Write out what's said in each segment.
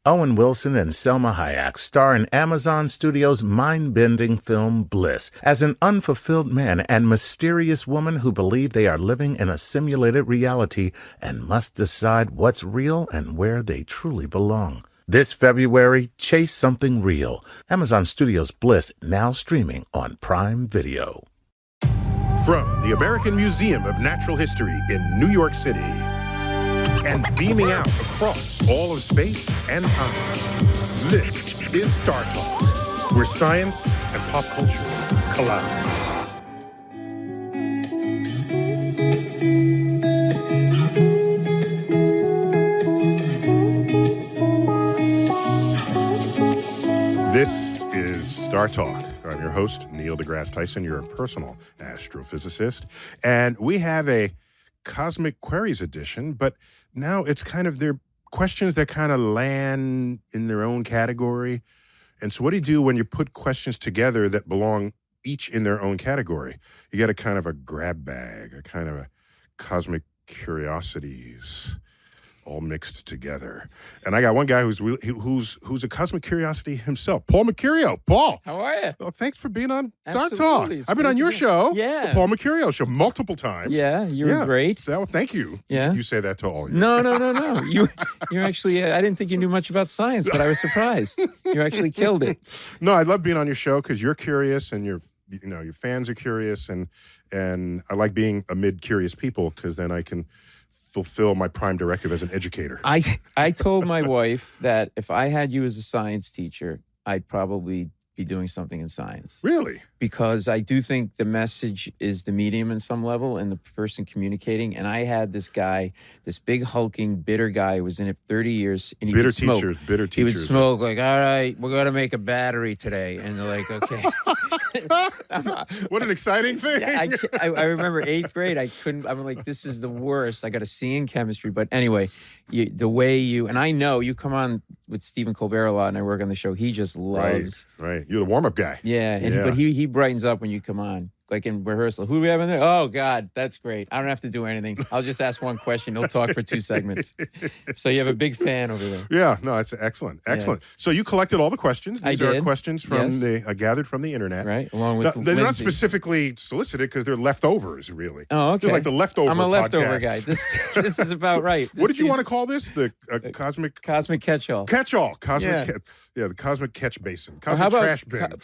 Owen Wilson and Selma Hayek star in Amazon Studios' mind-bending film Bliss as an unfulfilled man and mysterious woman who believe they are living in a simulated reality and must decide what's real and where they truly belong. This February, chase something real. Amazon Studios' Bliss now streaming on Prime Video. From the American Museum of Natural History in New York City and beaming out across all of space and time, this is Star Talk, where science and pop culture collide. This is Star Talk. I'm your host, Neil deGrasse Tyson, your personal astrophysicist. And we have a Cosmic Queries edition, but now it's kind of they're questions that kind of land in their own category. And so what do you do when you put questions together that belong each in their own category? You get a kind of a grab bag, a kind of a Cosmic Curiosities all mixed together. And I got one guy who's a cosmic curiosity himself, Paul Mecurio. Paul. How are you? Well, thanks for being on Star Absolutely. Talk. It's I've been great on to your be- show, Yeah. the Paul Mecurio show, multiple times. Yeah, you were great. Well, thank you. Yeah. You say that to all you. No. You're actually, I didn't think you knew much about science, but I was surprised. You actually killed it. No, I love being on your show because you're curious and your fans are curious, and I like being amid curious people because then I can fulfill my prime directive as an educator. I told my wife that if I had you as a science teacher, I'd probably be doing something in science. Really? Because I do think the message is the medium in some level and the person communicating. And I had this guy, this big hulking, bitter guy who was in it 30 years. And he Bitter would smoke. bitter He teachers. would smoke like, all right, we're going to make a battery today. And they're like, okay. What an exciting thing. Yeah, I remember 8th grade. I'm like, this is the worst. I got a C in chemistry. But anyway, the way and I know you come on with Stephen Colbert a lot and I work on the show. He just loves. Right. You're the warm-up guy. Yeah. But he brightens up when you come on. Like in rehearsal, who do we have in there? Oh, God, that's great. I don't have to do anything. I'll just ask one question. He'll talk for 2 segments. So you have a big fan over there. Yeah, no, it's excellent. Excellent. Yeah. So you collected all the questions. These are questions from gathered from the internet. Right, along with They're not Lindsay. Specifically solicited because they're leftovers, really. Oh, okay. They're like the leftover I'm a leftover podcast. guy. This is about right. What did you want to call this? The cosmic catch-all. Catch-all. The cosmic catch basin. Cosmic trash bin.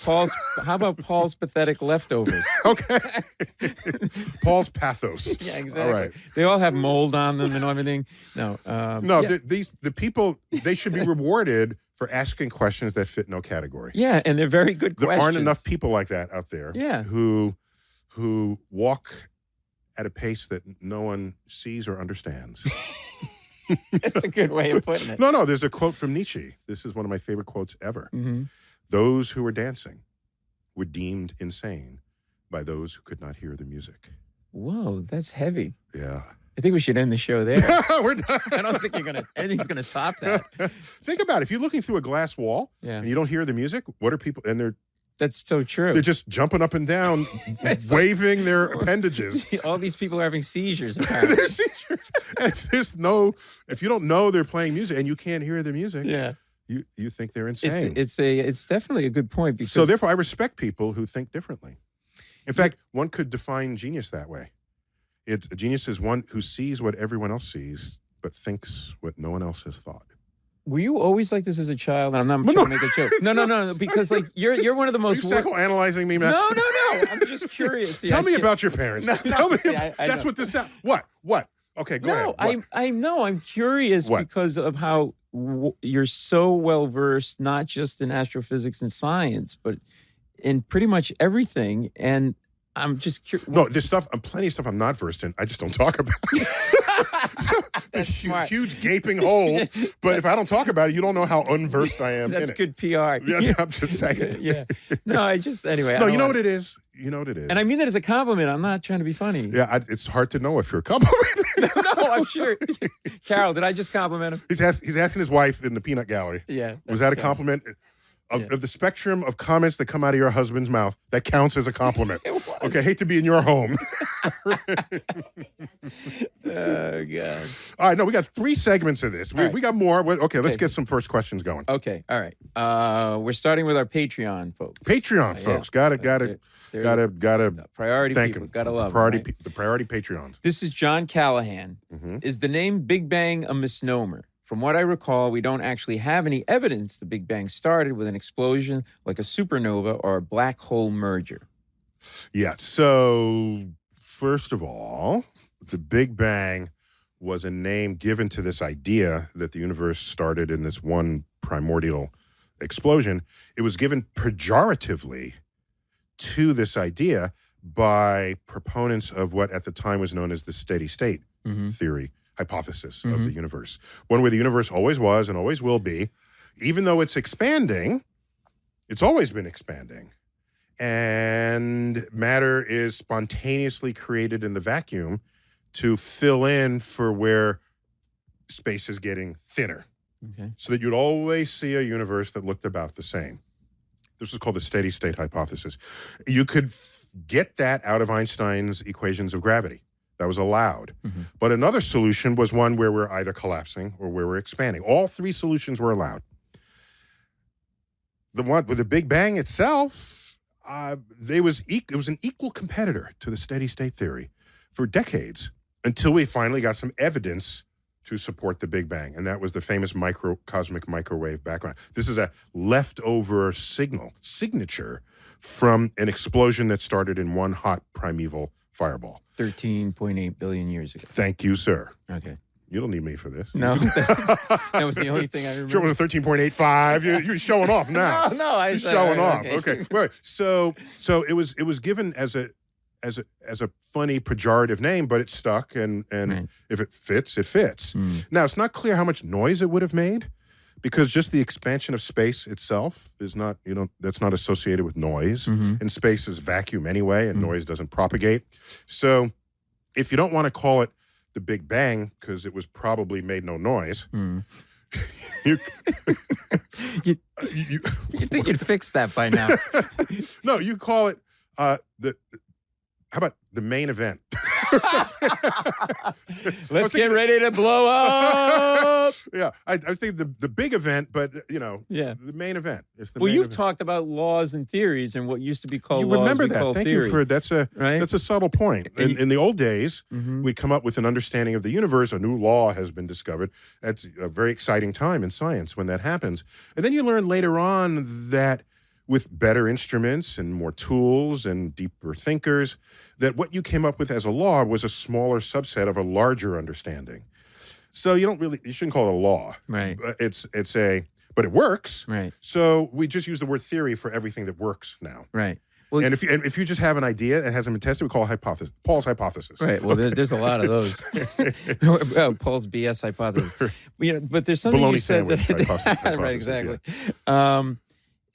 How about Paul's pathetic leftovers? Okay. Paul's pathos. Yeah, exactly. All right. They all have mold on them and everything. No. The people, they should be rewarded for asking questions that fit no category. Yeah, and they're very good questions. There aren't enough people like that out there. Yeah. Who walk at a pace that no one sees or understands. That's a good way of putting it. No, there's a quote from Nietzsche. This is one of my favorite quotes ever. Mm-hmm. Those who were dancing were deemed insane by those who could not hear the music. Whoa, that's heavy. Yeah. I think we should end the show there. We're done. I don't think anything's gonna top that. Think about it. If you're looking through a glass wall and you don't hear the music, what are people? And that's so true. They're just jumping up and down, waving their appendages. All these people are having seizures, apparently. They're seizures. And if you don't know they're playing music and you can't hear the music, yeah. You think they're insane. It's definitely a good point. Because so therefore, I respect people who think differently. In fact, one could define genius that way. A genius is one who sees what everyone else sees, but thinks what no one else has thought. Were you always like this as a child? And I'm not trying to make a joke. No, because like you're one of the most. Are you psychoanalyzing me, man? No. I'm just curious. Tell me about your parents. Tell me. That's what this sounds. What? Okay, go ahead. I know. I'm curious because of how you're so well versed, not just in astrophysics and science, but in pretty much everything. And I'm just curious. No, there's plenty of stuff I'm not versed in. I just don't talk about it. There's huge gaping holes. But if I don't talk about it, you don't know how unversed I am. That's in good PR. Yes, I'm just saying. Yeah. No, anyway. No, you know what it is? You know what it is. And I mean that as a compliment. I'm not trying to be funny. Yeah, it's hard to know if you're complimenting. No, I'm sure. Carol, did I just compliment him? He's asking his wife in the peanut gallery. Yeah. Was that a compliment? of the spectrum of comments that come out of your husband's mouth, that counts as a compliment. Okay, I hate to be in your home. Oh, God. All right, no, we got 3 segments of this. We got more. Okay, let's Okay. get some first questions going. Okay, all right. We're starting with our Patreon folks. Patreon folks, gotta priority thank people. them. Gotta love priority, them, right? the priority Patreons. This is John Callahan. Mhm. Is the name Big Bang a misnomer? From what I recall, we don't actually have any evidence the Big Bang started with an explosion like a supernova or a black hole merger. Yeah. So first of all, the Big Bang was a name given to this idea that the universe started in this one primordial explosion. It was given pejoratively to this idea by proponents of what at the time was known as the steady state theory, hypothesis of the universe. One where the universe always was and always will be, even though it's expanding, it's always been expanding. And matter is spontaneously created in the vacuum to fill in for where space is getting thinner. Okay. So that you'd always see a universe that looked about the same. This is called the steady state hypothesis. You could get that out of Einstein's equations of gravity. That was allowed. But another solution was one where we're either collapsing or where we're expanding. All 3 solutions were allowed. The one with the Big Bang itself, it was an equal competitor to the steady state theory for decades until we finally got some evidence to support the Big Bang, and that was the famous cosmic microwave background. This is a leftover signature from an explosion that started in one hot primeval fireball. 13.8 billion years ago. Thank you, sir. Okay. You don't need me for this. No, that was the only thing I remember. Sure, it was 13.85. You're showing off now. No, I You're showing off. Okay. Right. So it was given as a funny pejorative name, but it stuck, and Right. if it fits, it fits. Now, it's not clear how much noise it would have made, because just the expansion of space itself is not, that's not associated with noise. And space is vacuum anyway, and noise doesn't propagate. So if you don't want to call it the Big Bang, because it was probably made no noise, you think you'd fix that by now. No, you call it how about the main event? Let's get ready to blow up. Yeah, I think the big event, but Yeah. the main event. It's the Well, main you've event. talked about laws and theories and what used to be called You laws. remember we that? call Thank theory. you for that's a Right? that's a subtle point. In the old days, we'd come up with an understanding of the universe. A new law has been discovered. That's a very exciting time in science when that happens. And then you learn later on that with better instruments and more tools and deeper thinkers, that what you came up with as a law was a smaller subset of a larger understanding. So you shouldn't call it a law. Right. But it works. Right. So we just use the word theory for everything that works now. Right. Well, And if you just have an idea that hasn't been tested, we call it hypothesis. Paul's hypothesis. Right. Well, there's a lot of those. Paul's BS hypothesis. But there's something Bologna you said sandwich hypothesis, right. Exactly.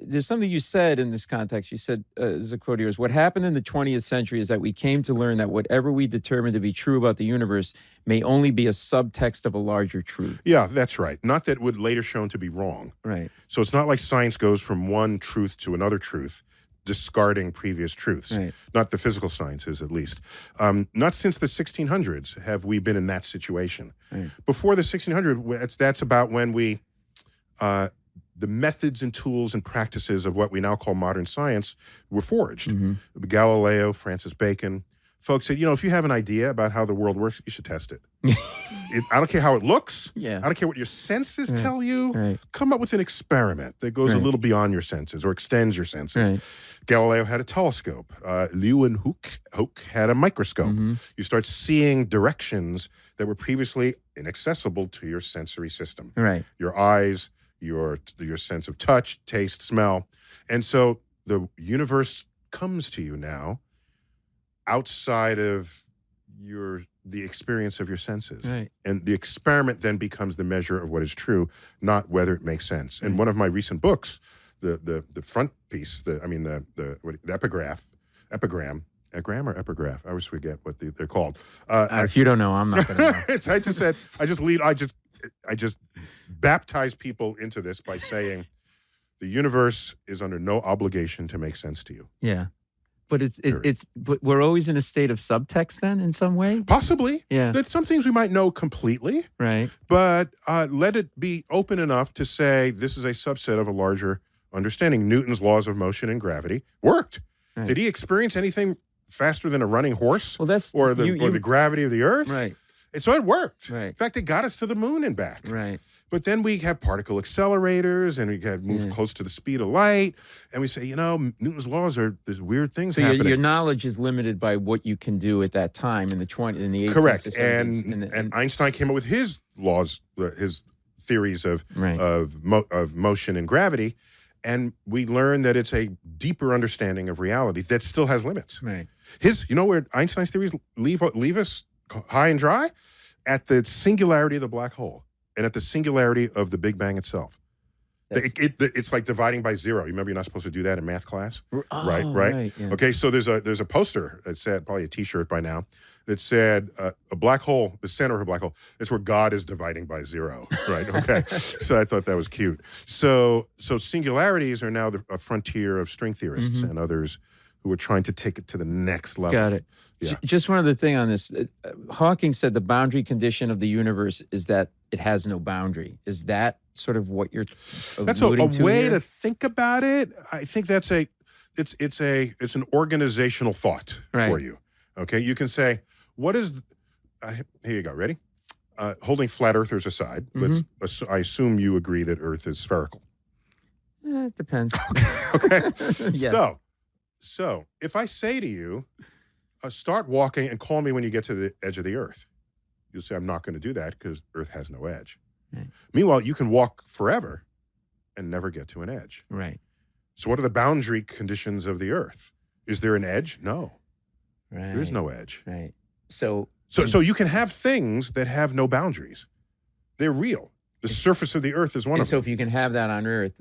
There's something you said in this context. You said, this is a quote of yours, what happened in the 20th century is that we came to learn that whatever we determine to be true about the universe may only be a subtext of a larger truth. Yeah, that's right. Not that would later shown to be wrong. Right. So it's not like science goes from one truth to another truth, discarding previous truths. Right. Not the physical sciences, at least. Not since the 1600s have we been in that situation. Right. Before the 1600s, that's about when the methods and tools and practices of what we now call modern science were forged. Galileo, Francis Bacon, folks said, if you have an idea about how the world works, you should test it. I don't care how it looks. Yeah. I don't care what your senses tell you. Right. Come up with an experiment that goes a little beyond your senses or extends your senses. Right. Galileo had a telescope. Leeuwenhoek had a microscope. You start seeing directions that were previously inaccessible to your sensory system. Right. Your eyes, your sense of touch, taste, smell. And so the universe comes to you now outside of the experience of your senses. Right. And the experiment then becomes the measure of what is true, not whether it makes sense. And one of my recent books, the front piece, the epigram or epigraph? I always forget what they're called. If you don't know, I'm not going to know. I just baptize people into this by saying the universe is under no obligation to make sense to you. Yeah. But but we're always in a state of subtext then in some way? Possibly. Yeah. There's some things we might know completely. Right. But let it be open enough to say this is a subset of a larger understanding. Newton's laws of motion and gravity worked. Right. Did he experience anything faster than a running horse? Well, that's or the gravity of the Earth? Right. And so it worked. Right. In fact, it got us to the moon and back. Right. But then we have particle accelerators, and we got move close to the speed of light, and we say, Newton's laws are there's weird things happening. Your knowledge is limited by what you can do at that time in the 18th. Correct. And Einstein came up with his laws, his theories of motion and gravity, and we learn that it's a deeper understanding of reality that still has limits. Right. Where Einstein's theories leave us high and dry? At the singularity of the black hole. And at the singularity of the Big Bang itself. It's like dividing by zero. You remember you're not supposed to do that in math class? Oh, right. Yeah. Okay, so there's a poster that said, probably a T-shirt by now, that said a black hole, the center of a black hole, is where God is dividing by zero, right? Okay, so I thought that was cute. So singularities are now a frontier of string theorists and others who are trying to take it to the next level. Got it. Yeah. Just one other thing on this. Hawking said the boundary condition of the universe is that it has no boundary. Is that sort of what you're alluding That's to a way here? to think about it. I think that's it's an organizational thought for you. Okay, you can say, what is here you go, ready? Holding flat earthers aside, I assume you agree that Earth is spherical. It depends. Okay. Yes. So if I say to you, start walking and call me when you get to the edge of the Earth, you'll say, I'm not going to do that because Earth has no edge. Right. Meanwhile, you can walk forever and never get to an edge. Right. So what are the boundary conditions of the Earth? Is there an edge? No. Right. There is no edge. Right. So you can have things that have no boundaries. They're real. The surface of the Earth is one of them. So if you can have that on Earth,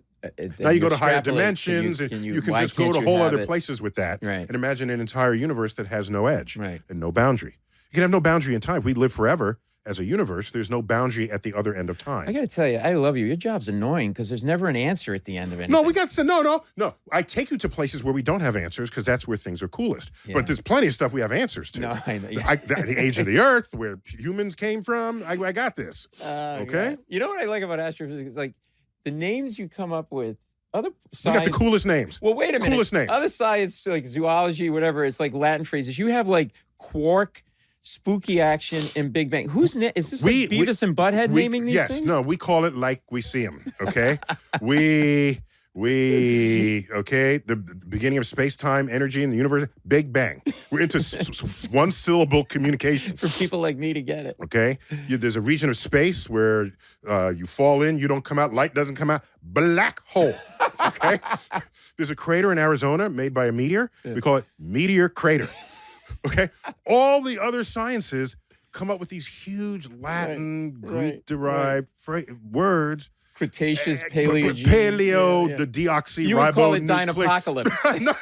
now you go to higher dimensions, and you can just go to whole other places with that, right, and imagine an entire universe that has no edge, right, and no boundary. You can have no boundary in time. If we live forever as a universe, there's no boundary at the other end of time. I got to tell you, I love you. Your job's annoying because there's never an answer at the end of anything. No, we got to no. I take you to places where we don't have answers because that's where things are coolest. Yeah. But there's plenty of stuff we have answers to. No, I know. The age of the Earth, where humans came from. I got this. Okay. Yeah. You know what I like about astrophysics? It's like the names you come up with. Other science, we got the coolest names. Well, wait a minute. Coolest names. Other science, like zoology, whatever, it's like Latin phrases. You have like quark, spooky action, and Big Bang. Who's is this like Beavis and Butthead naming these things? Yes, no, we call it like we see them. Okay, the beginning of space, time, energy, and the universe. Big Bang. We're into one syllable communication for people like me to get it. Okay, there's a region of space where you fall in, you don't come out, light doesn't come out. Black hole. Okay, there's a crater in Arizona made by a meteor. Yeah. We call it meteor crater. Okay, all the other sciences come up with these huge Latin, Greek-derived words. Cretaceous, Paleo, the deoxyribonucleic. You would call it Dinopocalypse. No.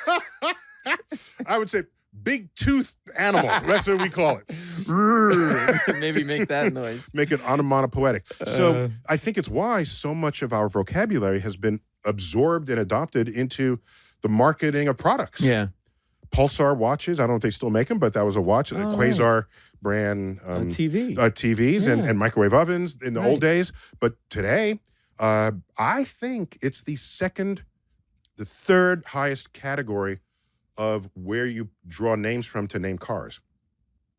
I would say big tooth animal. That's what we call it. Maybe make that noise. Make it onomatopoetic. So I think it's why so much of our vocabulary has been absorbed and adopted into the marketing of products. Yeah. Pulsar watches. I don't know if they still make them, but that was a watch. Quasar brand TVs and microwave ovens in the old days. But today, I think it's the third highest category of where you draw names from to name cars.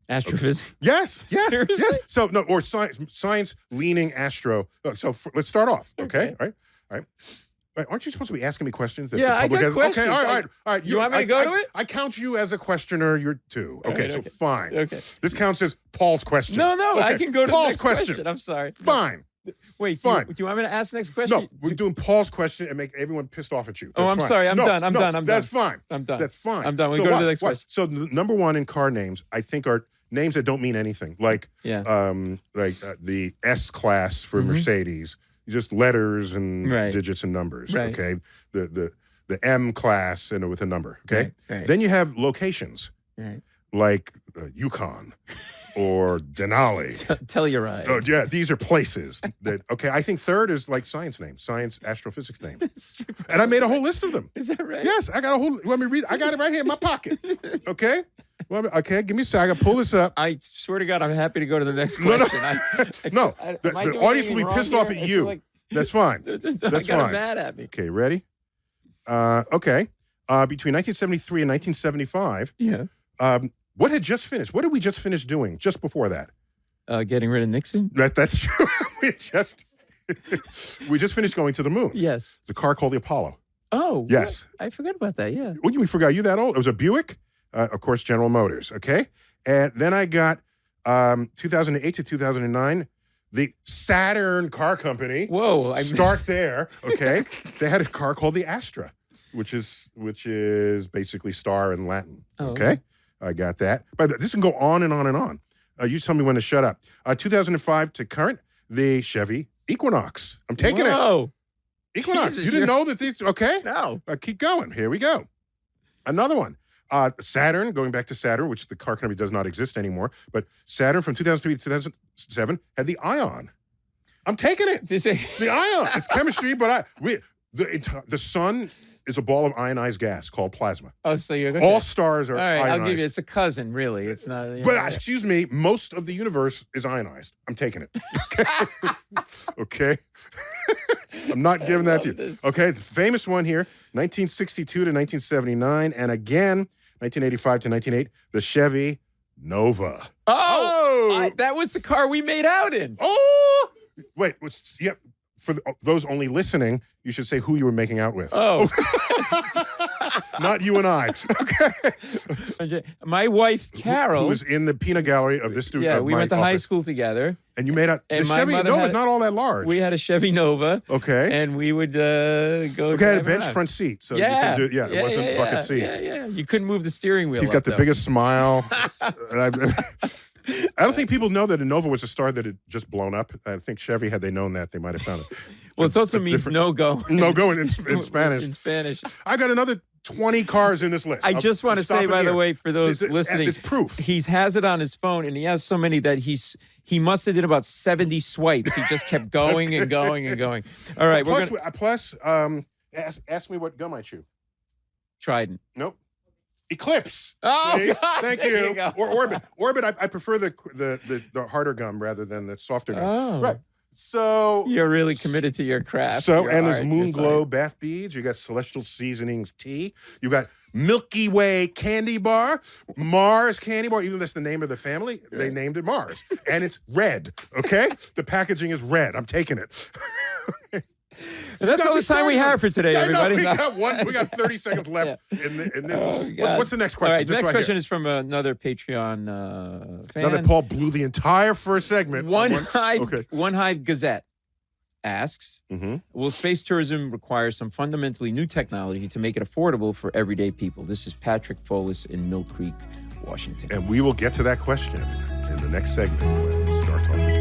Astrophysics? Yes. Seriously? Yes. So, no, or science leaning astro. So let's start off, okay? All right. Aren't you supposed to be asking me questions? That I got questions. Okay, all right. You want me to go to it? I count you as a questioner. You're two. Okay, so fine. Okay. This counts as Paul's question. No, okay. I can go to Paul's the next question. I'm sorry. Fine. Wait, fine. Do you want me to ask the next question? No, we're doing Paul's question and make everyone pissed off at you. That's I'm sorry. I'm done. That's fine. I'm done. That's fine. I'm done. We go to the next question. So the number one in car names, I think, are names that don't mean anything, like the S class for Mercedes. Just letters and digits and numbers. Right. Okay. The M class and with a number. Okay. Right. Then you have locations. Right. like Yukon or Denali. Telluride. Oh, yeah, these are places that, okay, I think third is like science names, science astrophysics name. And I made a whole list of them. Is that right? Yes, I got a whole, let me read, I got it right here in my pocket. Okay? Okay, give me a second, I gotta pull this up. I swear to God, I'm happy to go to the next question. No, the audience will be pissed off at you. Like, that's fine. I That's got fine. them mad at me. Okay, ready? Okay. Between 1973 and 1975, what had just finished? What did we just finish doing just before that? Getting rid of Nixon? That's true. we just finished going to the moon. Yes. The car called the Apollo. Oh. Yes. What? I forgot about that, yeah. What, you forgot? You that old? It was a Buick? Of course, General Motors, okay? And then I got 2008 to 2009, the Saturn Car Company. Whoa. Start there, okay? They had a car called the Astra, which is basically star in Latin, okay? I got that. But this can go on and on and on. You tell me when to shut up. 2005 to current, the Chevy Equinox. I'm taking it. Equinox. Jesus, you didn't know that these, okay? No. Keep going. Here we go. Another one. Saturn, going back to Saturn, which the car company does not exist anymore, but Saturn from 2003 to 2007 had the Ion. I'm taking it. The Ion. It's chemistry, but the sun is a ball of ionized gas called plasma. Oh, so you're okay. All stars are all right, ionized. I'll give you. It's a cousin, really. It's not. Excuse me, most of the universe is ionized. I'm taking it. Okay. I'm not giving that to you. This. Okay, the famous one here, 1962 to 1979, and again, 1985 to 1998, the Chevy Nova. That was the car we made out in. Oh, wait, for those only listening, you should say who you were making out with. Oh. Not you and I. Okay. My wife, Carol. Who was in the peanut gallery of this studio. Yeah, we went to high school together. And you made out. And the my Chevy mother Nova's not all that large. We had a Chevy Nova. Okay. And we would go. Okay, had a bench front seat. So yeah. You could do, it wasn't bucket seats. Yeah. You couldn't move the steering wheel. He's got the biggest smile. I don't think people know that a Nova was a star that had just blown up. I think Chevy, had they known that, they might have found it. Well, it also means no-go. No-go in Spanish. In Spanish. I got another 20 cars in this list. I just want to say, by the way, for those listening, it's proof. He has it on his phone, and he has so many that he must have did about 70 swipes. He just kept going and going and going. All right. Plus, ask me what gum I chew. Trident. Nope. Eclipse. Oh, God, thank you. Or Orbit. Orbit. I prefer the harder gum rather than the softer gum. Oh. Right. So you're really committed to your craft. And there's Moon Glow bath beads. You got Celestial Seasonings tea. You got Milky Way candy bar, Mars candy bar. Even though that's the name of the family, they named it Mars, and it's red. Okay, the packaging is red. I'm taking it. And that's all the time we have for today, everybody. We got 30 seconds left. What's the next question? All right, the next question is from another Patreon fan. Now that Paul blew the entire first segment. One Hive Gazette asks, will space tourism require some fundamentally new technology to make it affordable for everyday people? This is Patrick Folis in Mill Creek, Washington. And we will get to that question in the next segment when we start talking to you.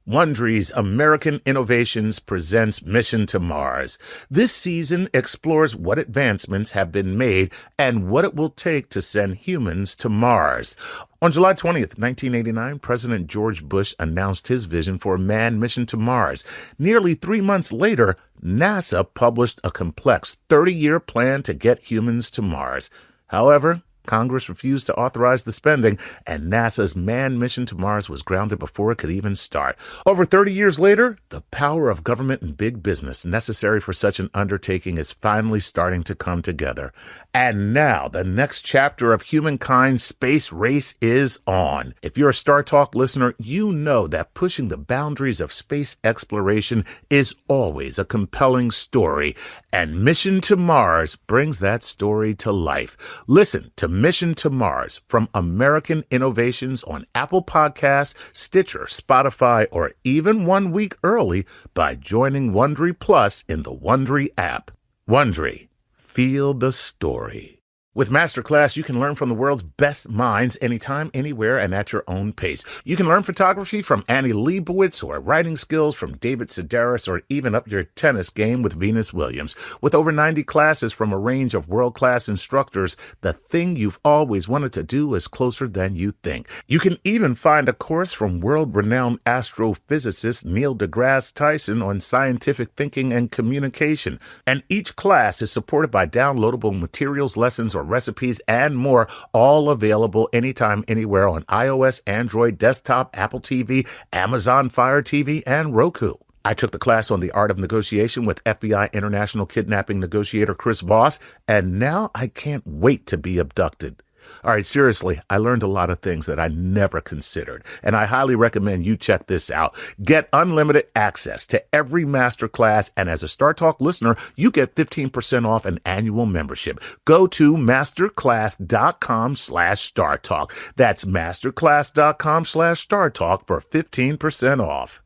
Wondery's American Innovations presents Mission to Mars. This season explores what advancements have been made and what it will take to send humans to Mars. On July 20th, 1989, President George Bush announced his vision for a manned mission to Mars. Nearly 3 months later, NASA published a complex 30-year plan to get humans to Mars. However, Congress refused to authorize the spending, and NASA's manned mission to Mars was grounded before it could even start. Over 30 years later, the power of government and big business necessary for such an undertaking is finally starting to come together. And now, the next chapter of humankind's space race is on. If you're a Star Talk listener, you know that pushing the boundaries of space exploration is always a compelling story, and Mission to Mars brings that story to life. Listen to Mission to Mars from American Innovations on Apple Podcasts, Stitcher, Spotify, or even 1 week early by joining Wondery Plus in the Wondery app. Wondery. Feel the story. With Masterclass, you can learn from the world's best minds anytime, anywhere, and at your own pace. You can learn photography from Annie Leibovitz, or writing skills from David Sedaris, or even up your tennis game with Venus Williams. With over 90 classes from a range of world-class instructors, the thing you've always wanted to do is closer than you think. You can even find a course from world-renowned astrophysicist Neil deGrasse Tyson on scientific thinking and communication. And each class is supported by downloadable materials, lessons, or recipes, and more, all available anytime, anywhere on iOS, Android, desktop, Apple TV, Amazon Fire TV, and Roku. I took the class on the art of negotiation with FBI international kidnapping negotiator Chris Voss, and now I can't wait to be abducted. All right, seriously, I learned a lot of things that I never considered, and I highly recommend you check this out. Get unlimited access to every masterclass, and as a Star Talk listener, you get 15% off an annual membership. Go to masterclass.com/StarTalk. That's masterclass.com/StarTalk for 15% off.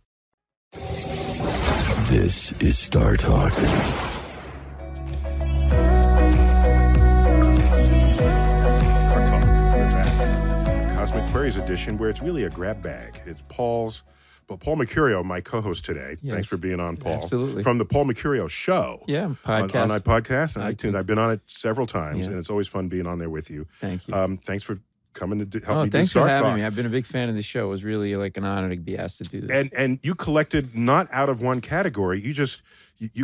This is Star Talk. Queries edition, where it's really a grab bag. It's Paul's, but Paul Mecurio, my co-host today. Yes. Thanks for being on, Paul. Absolutely. From the Paul Mecurio Show. Yeah, podcast. On iPodcast and iTunes. iTunes. I've been on it several times, Yeah. and it's always fun being on there with you. Thank you. Thanks for coming to help me do thanks Star for having Talk. me. I've been a big fan of the show. It was really like an honor to be asked to do this. And you collected not out of one category. You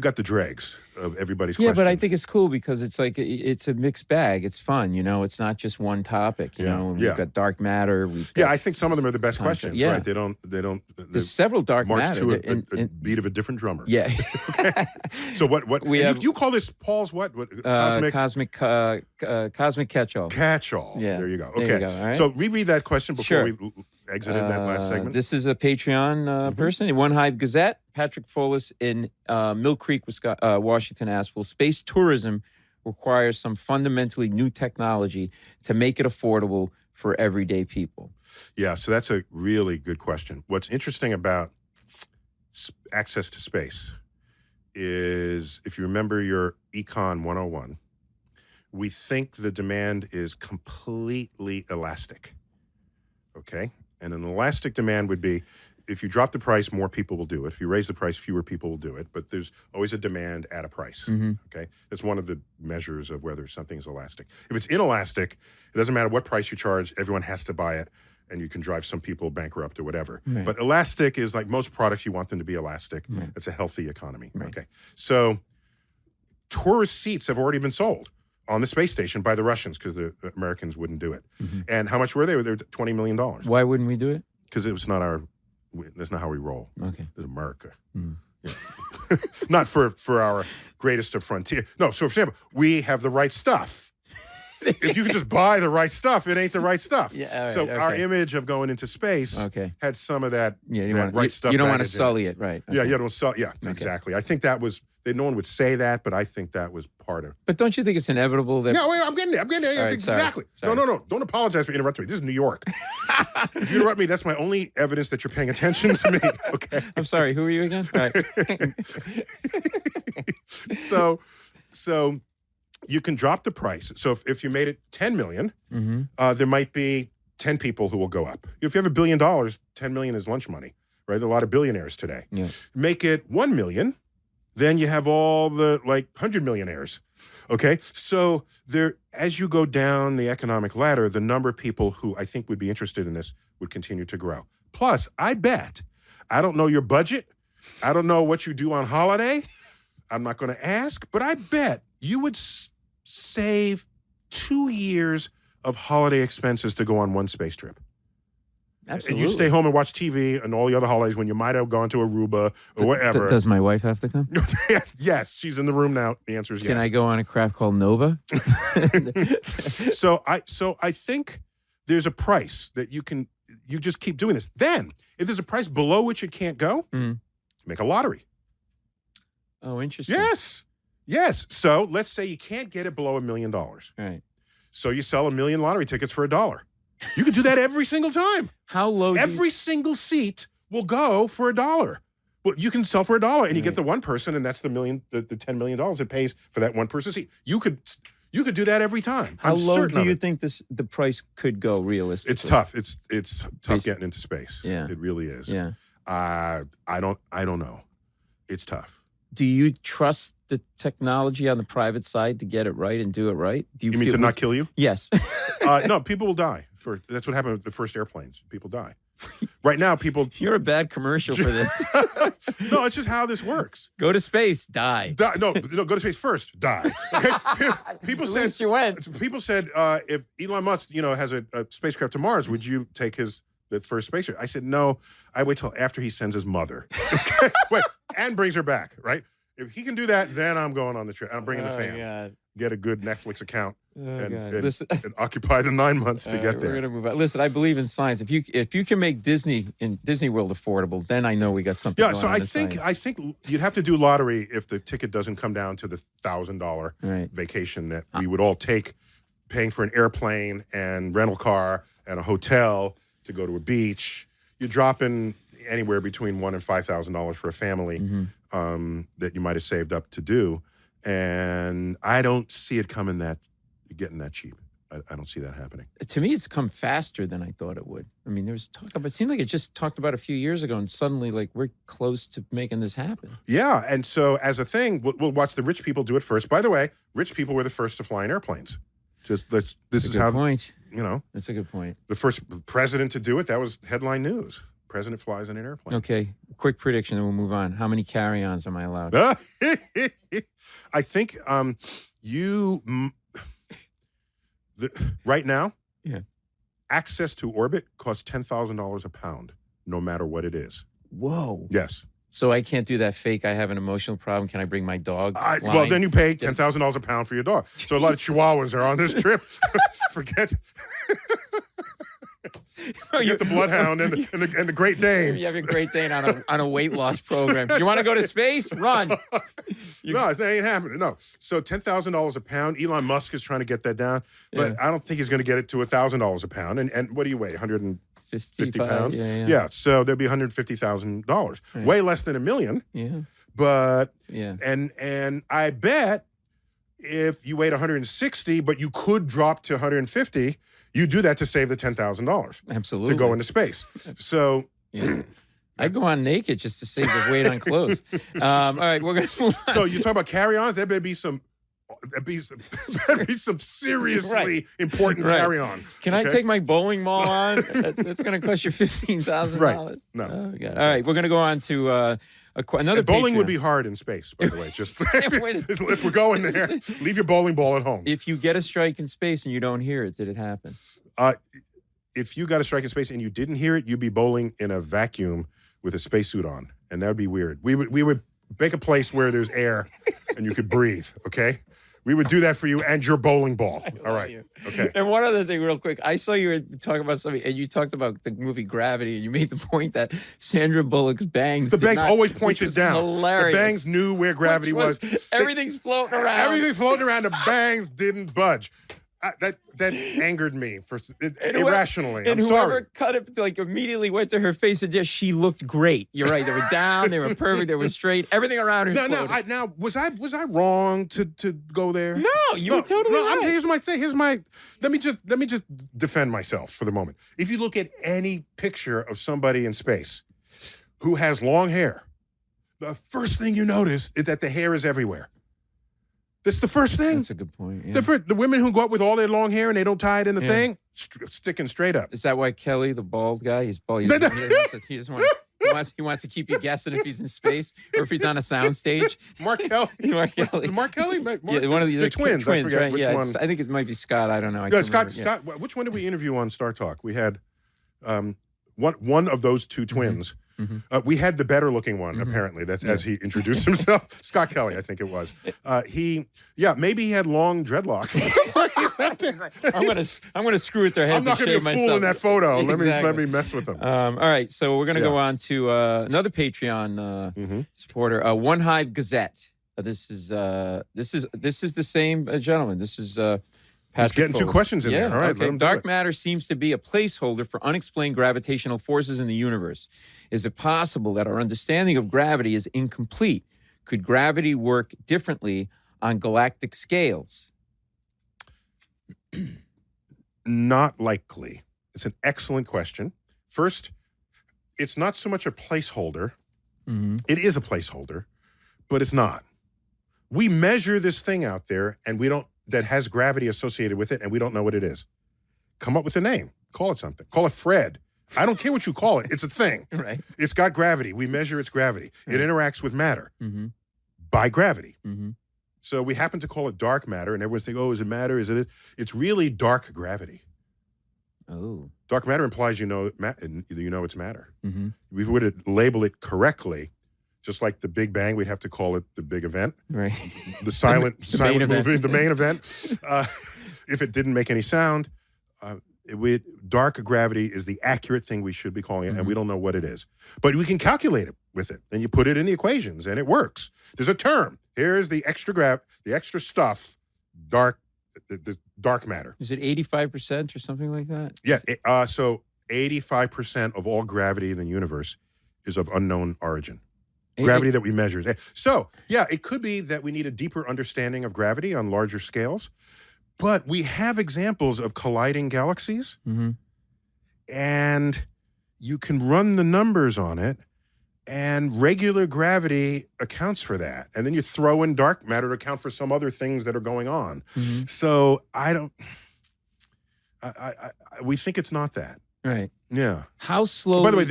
got the dregs of everybody's yeah, question. but I think it's cool because it's like it's a mixed bag. It's fun, it's not just one topic. You know, and we've got dark matter. I think some of them are the best questions. Yeah. Right? They don't. There's several dark march matter. to a beat of a different drummer. Yeah. Okay. So what We have- you call this Paul's what? Cosmic catch-all. Catch-all. Yeah. There you go. There Okay. you go, all right? So reread that question before Sure. we exited that last segment. This is a Patreon person in One Hive Gazette. Patrick Follis in Mill Creek, Washington asks, will space tourism require some fundamentally new technology to make it affordable for everyday people? Yeah, so that's a really good question. What's interesting about access to space is, if you remember your Econ 101, we think the demand is completely elastic, okay? And an elastic demand would be, if you drop the price, more people will do it. If you raise the price, fewer people will do it. But there's always a demand at a price, okay? That's one of the measures of whether something's elastic. If it's inelastic, it doesn't matter what price you charge, everyone has to buy it, and you can drive some people bankrupt or whatever. Right. But elastic is like most products, you want them to be elastic. Right. It's a healthy economy, Right. okay? So tourist seats have already been sold on the space station by the Russians because the Americans wouldn't do it. And how much were they? They were $20 million. Why wouldn't we do it? Because it was not that's not how we roll. Okay. It's America. Yeah. Not for our greatest of frontier. No, so for example, we have the right stuff. If you can just buy the right stuff, it ain't the right stuff. Yeah, all right, so our okay. image of going into space had some of that, right stuff. You don't want to baggage in sully it, right? Yeah, Okay. you don't sell. Yeah, exactly. I think that was, no one would say that, but I think that was part of. But don't you think it's inevitable that... Yeah, wait, I'm getting there. Yes, right, exactly. sorry. No. Don't apologize for interrupting me. This is New York. If you interrupt me, that's my only evidence that you're paying attention to me. Okay. I'm sorry, who are you again? All right. So you can drop the price. So if you made it 10 million, there might be 10 people who will go up. If you have $1 billion, 10 million is lunch money, right? There are a lot of billionaires today. Yeah. Make it 1 million, then you have all the 100 millionaires. Okay, so as you go down the economic ladder, the number of people who I think would be interested in this would continue to grow. Plus, I bet, I don't know your budget, I don't know what you do on holiday, I'm not going to ask, but I bet you would save 2 years of holiday expenses to go on one space trip. Absolutely. And you stay home and watch TV and all the other holidays when you might have gone to Aruba or whatever. Does my wife have to come? Yes, she's in the room now. The answer is yes. Can I go on a craft called Nova? So I think there's a price that you just keep doing this. Then, if there's a price below which it can't go, make a lottery. Oh, interesting. Yes. So let's say you can't get it below $1 million. Right. So you sell 1 million lottery tickets for $1. You can do that every single time. How low? Every single seat will go for $1. Well, you can sell for $1, and you get the one person, and that's the $10 million it pays for that one person seat. You could You could do that every time. How I'm low certain do of you it. think the price could go realistically? It's tough. It's tough getting into space. Yeah. It really is. Yeah. I don't know. It's tough. Do you trust the technology on the private side to get it right and do it right? Do You mean to not kill you? Yes. No, people will die. That's what happened with the first airplanes. People die. Right now, people. You're a bad commercial for this. No, it's just how this works. Go to space, die. No, go to space first, die. Okay? People At said least you went. People said if Elon Musk, has a spacecraft to Mars, would you take the first spacecraft? I said no. I wait till after he sends his mother. Okay? Wait, and brings her back. Right? If he can do that, then I'm going on the trip. I'm bringing the fam. God. Get a good Netflix account and occupy the 9 months to get there. We're gonna move on. Listen, I believe in science. If you can make Disney World affordable, then I know we got something. Yeah, going so on I in think science. you'd have to do lottery if the ticket doesn't come down to the $1,000 vacation that we would all take, paying for an airplane and rental car and a hotel to go to a beach. You're dropping anywhere between $1,000 and $5,000 for a family that you might have saved up to do. And I don't see it getting that cheap. I don't see that happening. To me, it's come faster than I thought it would. I mean, there was talk about. It seemed like it just talked about a few years ago, and suddenly, like, we're close to making this happen. Yeah, and so as a thing, we'll watch the rich people do it first. By the way, rich people were the first to fly in airplanes. This is how. Point. That's a good point. The first president to do it. That was headline news. President flies in an airplane. Okay, quick prediction, then we'll move on. How many carry-ons am I allowed? I think right now, access to orbit costs $10,000 a pound, no matter what it is. Whoa. Yes. So I can't do that fake, I have an emotional problem, can I bring my dog? Well, then you pay $10,000 a pound for your dog. So a lot of chihuahuas are on this trip. Forget. You get the bloodhound and the Great Dane. You have a Great Dane on a weight loss program. You want to go to space? Run. No, that ain't happening. No. So $10,000 a pound. Elon Musk is trying to get that down, but I don't think he's going to get it to $1,000 a pound. And what do you weigh? 150 pounds? Yeah. So there'll be $150,000. Right. Way less than $1 million. Yeah. But and I bet if you weighed 160, but you could drop to 150. You do that to save the $10,000. Absolutely. To go into space. So I'd go on naked just to save the weight on clothes. All right, we're going to move on. So you talk about carry-ons, there better be some seriously important carry-on. Can I take my bowling ball on? That's going to cost you $15,000. Right. No. Oh, God. All right, we're going to go on to another bowling Patreon. would be hard in space, by the way. Just if we're going there, leave your bowling ball at home. If you get a strike in space and you don't hear it, did it happen? If you got a strike in space and you didn't hear it, you'd be bowling in a vacuum with a spacesuit on, and that would be weird. We would make a place where there's air and you could breathe. Okay. We would do that for you and your bowling ball. All right. You. Okay. And one other thing, real quick. I saw you were talking about something, and you talked about the movie Gravity, and you made the point that Sandra Bullock's bangs. The bangs always pointed down. Hilarious. The bangs knew where gravity was. Everything's floating around. Everything's floating around. The bangs didn't budge. That angered me irrationally. And I'm whoever sorry. cut it, like, immediately went to her face and just, she looked great. You're right. They were down. They were perfect. They were straight. Everything around her. Now, was I wrong to go there? No, you were totally right. Here's my thing. Let me just defend myself for the moment. If you look at any picture of somebody in space who has long hair, the first thing you notice is that the hair is everywhere. That's the first thing. That's a good point. Yeah. The women who go up with all their long hair and they don't tie it in the thing, sticking straight up. Is that why Kelly, the bald guy, he's bald? He wants to keep you guessing if he's in space or if he's on a soundstage. Mark Kelly. Mark Kelly. Mark Kelly? One of the twins. Twins, I forget right? which one. I think it might be Scott. I don't know. Scott. Which one did we interview on Star Talk? We had one of those two twins. Mm-hmm. We had the better looking one, apparently. That's as he introduced himself. Scott Kelly, I think it was. Maybe he had long dreadlocks. I'm gonna screw with their heads. I'm not gonna be a fool in that photo. Exactly. Let me mess with them. All right, so we're gonna go on to another Patreon supporter, One Hive Gazette. This is the same gentleman. This is He's getting two questions in there. All right, okay. Dark matter seems to be a placeholder for unexplained gravitational forces in the universe. Is it possible that our understanding of gravity is incomplete? Could gravity work differently on galactic scales? Not likely. It's an excellent question. First, it's not so much a placeholder. Mm-hmm. It is a placeholder, but it's not. We measure this thing out there and that has gravity associated with it, and we don't know what it is. Come up with a name. Call it something. Call it Fred. I don't care what you call it. It's a thing. Right. It's got gravity. We measure its gravity. It interacts with matter by gravity. Mm-hmm. So we happen to call it dark matter, and everyone's thinking, oh, is it matter? Is it? It's really dark gravity. Oh. Dark matter implies you know it's matter. Mm-hmm. We would label it correctly, just like the Big Bang, we'd have to call it the big event. Right. The silent main movie, event. the main event. If it didn't make any sound, dark gravity is the accurate thing we should be calling it, and we don't know what it is. But we can calculate it with it, and you put it in the equations, and it works. There's a term. Here's the extra stuff, the dark matter. Is it 85% or something like that? Yeah. So 85% of all gravity in the universe is of unknown origin. Gravity that we measure. So, yeah, it could be that we need a deeper understanding of gravity on larger scales, but we have examples of colliding galaxies, and you can run the numbers on it, and regular gravity accounts for that. And then you throw in dark matter to account for some other things that are going on. So we think it's not that. Right. Yeah. How slowly? By the way,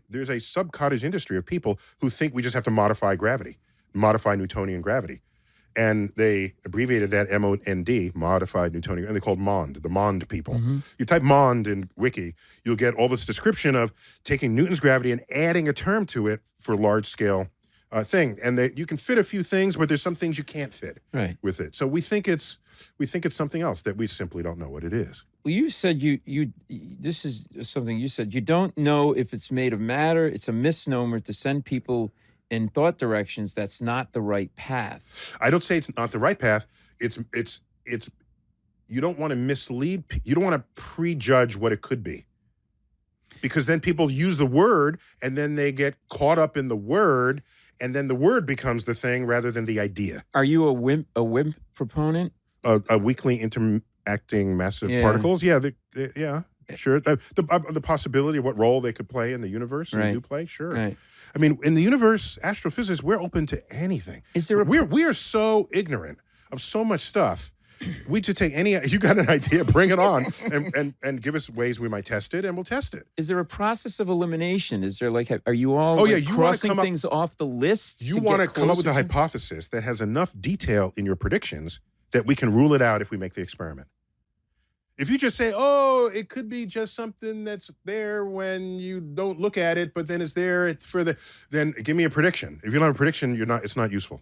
there's a sub-cottage industry of people who think we just have to modify gravity, modify Newtonian gravity. And they abbreviated that MOND, modified Newtonian, and they called MOND, the MOND people. You type MOND in Wiki, you'll get all this description of taking Newton's gravity and adding a term to it for large-scale thing. And you can fit a few things, but there's some things you can't fit with it. So we think it's something else that we simply don't know what it is. Well, you said this is something you said. You don't know if it's made of matter. It's a misnomer to send people in thought directions that's not the right path. I don't say it's not the right path. It's you don't want to mislead. You don't want to prejudge what it could be, because then people use the word and then they get caught up in the word, and then the word becomes the thing rather than the idea. Are you a WIMP proponent? A weakly interacting massive particles? Yeah, yeah, sure. The possibility of what role they could play in the universe and do play, sure. Right. I mean, in the universe, astrophysicists, we're open to anything. Is there we are so ignorant of so much stuff. We just take you got an idea, bring it on, and give us ways we might test it, and we'll test it. Is there a process of elimination? Is there are you all crossing things off the list? You want to come up with a hypothesis that has enough detail in your predictions that we can rule it out if we make the experiment. If you just say, oh, it could be just something that's there when you don't look at it, but then it's there then give me a prediction. If you don't have a prediction, it's not useful.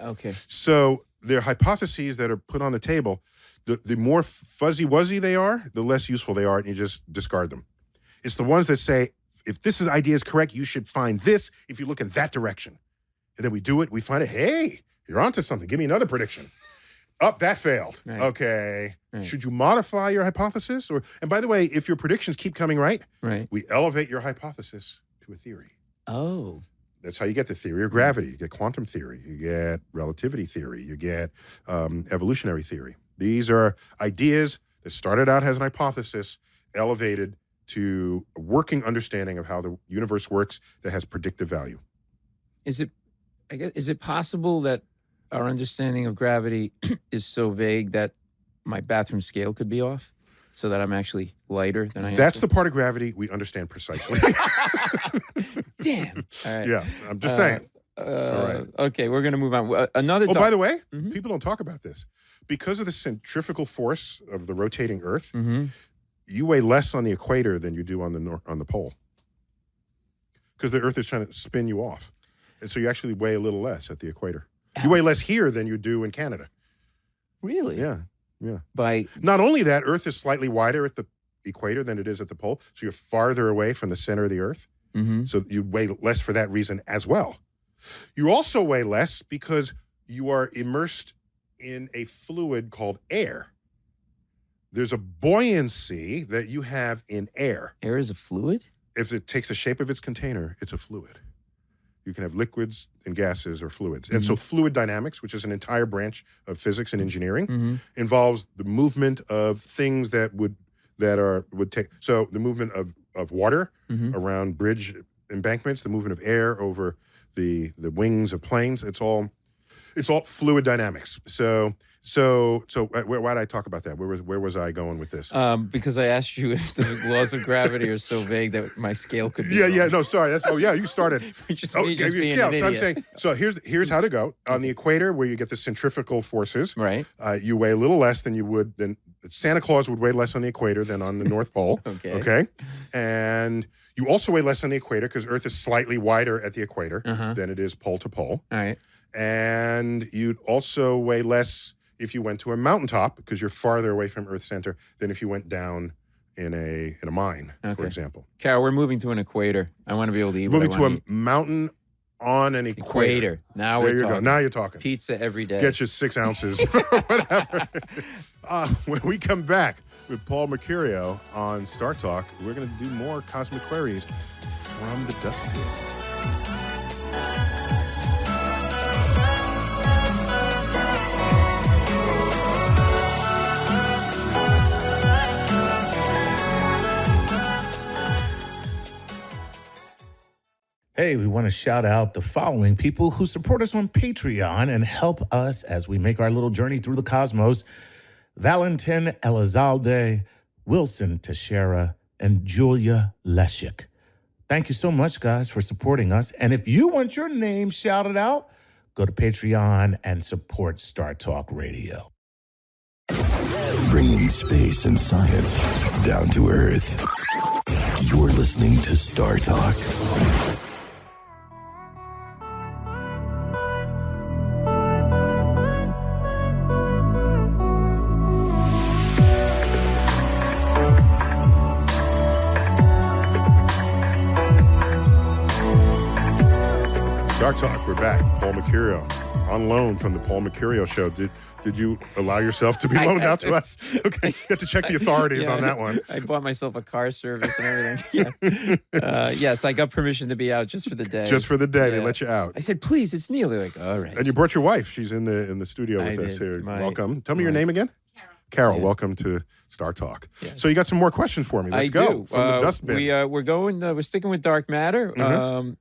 Okay. So there are hypotheses that are put on the table. The more fuzzy-wuzzy they are, the less useful they are, and you just discard them. It's the ones that say, if this idea is correct, you should find this if you look in that direction. And then we do it, we find it, hey, you're onto something. Give me another prediction. That failed. Right. Okay. Right. Should you modify your hypothesis? And by the way, if your predictions keep coming right, we elevate your hypothesis to a theory. Oh. That's how you get the theory of gravity. You get quantum theory. You get relativity theory. You get evolutionary theory. These are ideas that started out as an hypothesis, elevated to a working understanding of how the universe works that has predictive value. Is it possible that our understanding of gravity is so vague that my bathroom scale could be off, so that I'm actually lighter than I am? That's the part of gravity we understand precisely. Damn. All right. Yeah, I'm just saying. All right. Okay, we're going to move on. By the way, people don't talk about this. Because of the centrifugal force of the rotating Earth, you weigh less on the equator than you do on the pole. Because the Earth is trying to spin you off. And so you actually weigh a little less at the equator. You weigh less here than you do in Canada. Really? Yeah. Not only that, Earth is slightly wider at the equator than it is at the pole, so you're farther away from the center of the Earth. So you weigh less for that reason as well. You also weigh less because you are immersed in a fluid called air. There's a buoyancy that you have in air. Air is a fluid? If it takes the shape of its container, it's a fluid. You can have liquids and gases or fluids. And so fluid dynamics, which is an entire branch of physics and engineering, involves the movement of things that would take. So the movement of water around bridge embankments, the movement of air over the wings of planes. It's all fluid dynamics. So why did I talk about that? Where was I going with this? Because I asked you if the laws of gravity are so vague that my scale could be Yeah. No, sorry. You started. just being an So I'm idiot. saying. So here's how to go on the equator, where you get the centrifugal forces. Right. You weigh a little less than Santa Claus would weigh less on the equator than on the North Pole. Okay. And you also weigh less on the equator because Earth is slightly wider at the equator than it is pole to pole. All right. And you'd also weigh less if you went to a mountaintop because you're farther away from Earth's center than if you went down in a mine, for example. Carol, we're moving to an equator. I want to be able to eat Moving what I to want a mountain on an equator. Now There we're you talking. go. Now you're talking. Pizza every day. Get you 6 ounces, whatever. When we come back with Paul Mecurio on Star Talk, we're going to do more cosmic queries from the dustbin. Hey, we want to shout out the following people who support us on Patreon and help us as we make our little journey through the cosmos. Valentin Elizalde, Wilson Teixeira, and Julia Leshik. Thank you so much, guys, for supporting us. And if you want your name shouted out, go to Patreon and support Star Talk Radio. Bringing space and science down to Earth. You're listening to Star Talk. Star Talk, we're back. Paul Mecurio, on loan from the Paul Mecurio Show. Did you allow yourself to be loaned out to us? Okay, you have to check the authorities on that one. I bought myself a car service and everything. Yes, I got permission to be out just for the day. Just for the day, they let you out. I said, please, it's Neil. They're like, all right. And you brought your wife. She's in the studio with I us did. here. My- Welcome. Tell me your name again. Carol, welcome to Star Talk. Yeah. So you got some more questions for me. Let's go. do. From the dustbin. We're sticking with dark matter.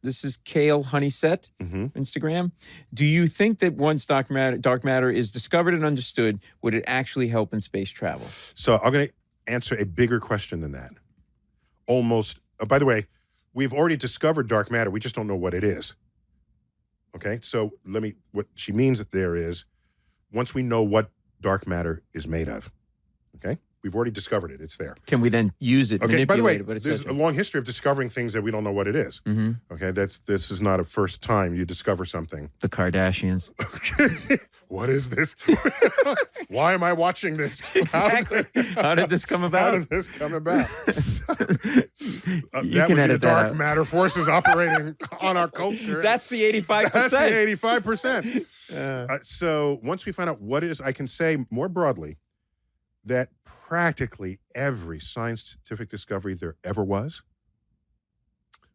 This is Kale Honeyset, Instagram. Do you think that once dark matter is discovered and understood, would it actually help in space travel? So I'm going to answer a bigger question than that. Almost. By the way, we've already discovered dark matter. We just don't know what it is. Okay. So what she means there is, once we know what dark matter is made of, okay? We've already discovered it. It's there. Can we then use it, Okay, manipulate by the way, it? But there's a long history of discovering things that we don't know what it is. Okay, this is not a first time you discover something. The Kardashians. What is this? Why am I watching this? Exactly. How did this come How about? did this come about? You That can would be the edit that dark out. matter forces operating on our culture. That's the 85%. That's the 85%. So once we find out what it is, I can say more broadly that practically every scientific discovery there ever was,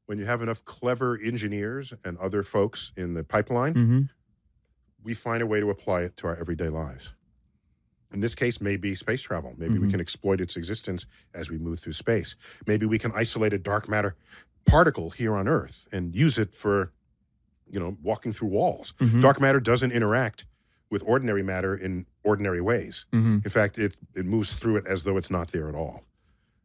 when you have enough clever engineers and other folks in the pipeline, we find a way to apply it to our everyday lives. In this case, maybe space travel. Maybe we can exploit its existence as we move through space. Maybe we can isolate a dark matter particle here on Earth and use it for, walking through walls. Dark matter doesn't interact with ordinary matter in ordinary ways. In fact, it moves through it as though it's not there at all.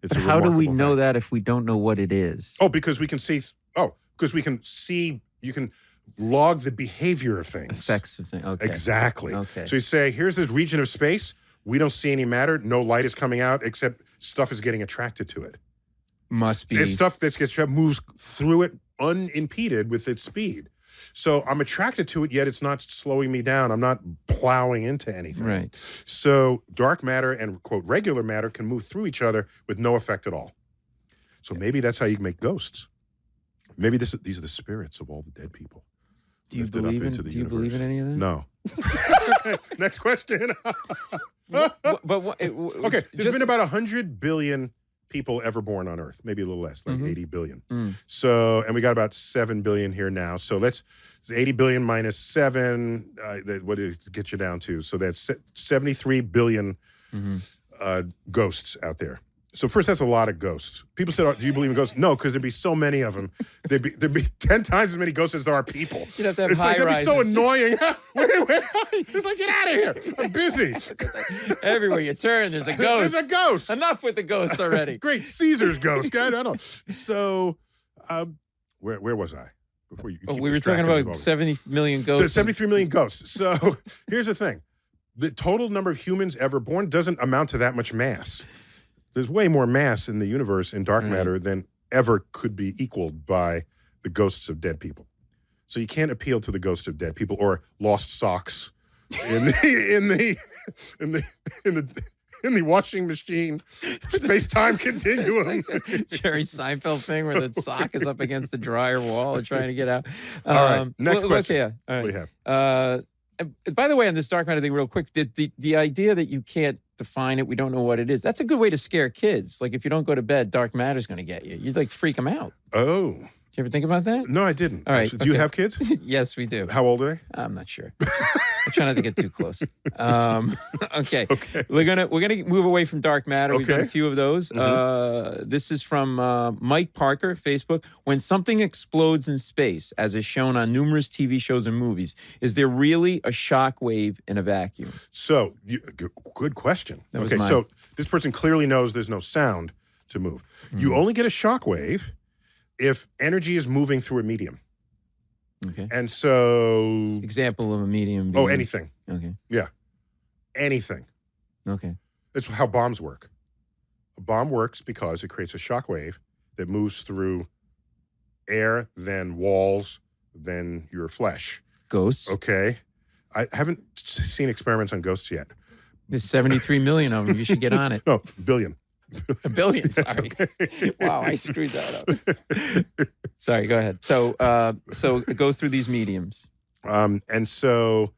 It's But a how do we remarkable know thing. that if we don't know what it is? Oh, because we can see. Because we can see. You can log the behavior of things. Effects of things. Okay. Exactly. Okay. So you say, here's this region of space. We don't see any matter. No light is coming out, except stuff is getting attracted to it. Must be. It's stuff that moves through it unimpeded with its speed. So I'm attracted to it, yet it's not slowing me down. I'm not plowing into anything. Right. So dark matter and, quote, regular matter can move through each other with no effect at all. So maybe that's how you make ghosts. Maybe these are the spirits of all the dead people. Do you lifted up believe in? into the Do you believe in universe. any of that? No. Okay, next question. But what, Okay, there's been about 100 billion people ever born on Earth, maybe a little less, like 80 billion. Mm. So, and we got about 7 billion here now. So let's 80 billion minus 7, what did it get you down to? So that's 73 billion ghosts out there. So first, that's a lot of ghosts. People said, oh, do you believe in ghosts? No, because there'd be so many of them. There'd be 10 times as many ghosts as there are people. You'd have to have it's like, that'd be so high-rises. annoying. wait. It's like, get out of here. I'm busy. Everywhere you turn, there's a ghost. There's a ghost. Enough with the ghosts already. Great Caesar's ghost. God, I don't. So, where was I? Before you keep We were distracting talking me about with all 70 million this. ghosts. 73 million ghosts. So here's the thing. The total number of humans ever born doesn't amount to that much mass. There's way more mass in the universe in dark matter than ever could be equaled by the ghosts of dead people. So you can't appeal to the ghost of dead people or lost socks in the washing machine space-time continuum. Jerry Seinfeld thing where the sock is up against the dryer wall and trying to get out. All right, next question. Okay, all right. What do you have? By the way, on this dark matter thing, real quick, the idea that you can't define it, we don't know what it is, that's a good way to scare kids. Like if you don't go to bed, dark matter's going to get you. You'd like freak them out. Oh. Did you ever think about that? No, I didn't. All right, Do you okay. have kids? Yes, we do. How old are they? I'm not sure. I try not to get too close. Okay. We're gonna move away from dark matter. We've done a Okay. few of those. This is from Mike Parker, Facebook. When something explodes in space, as is shown on numerous TV shows and movies, is there really a shock wave in a vacuum? So, good question. That was Okay, mine. so this person clearly knows there's no sound to move. You only get a shock wave if energy is moving through a medium. Okay. And so, Example of a medium. Being, anything. Okay. Yeah. Anything. Okay. That's how bombs work. A bomb works because it creates a shock wave that moves through air, then walls, then your flesh. Ghosts. Okay? I haven't seen experiments on ghosts yet. There's 73 million of them. You should get on it. No, billion. A billion. Sorry. Wow, I screwed that up. Sorry. Go ahead. So it goes through these mediums. And so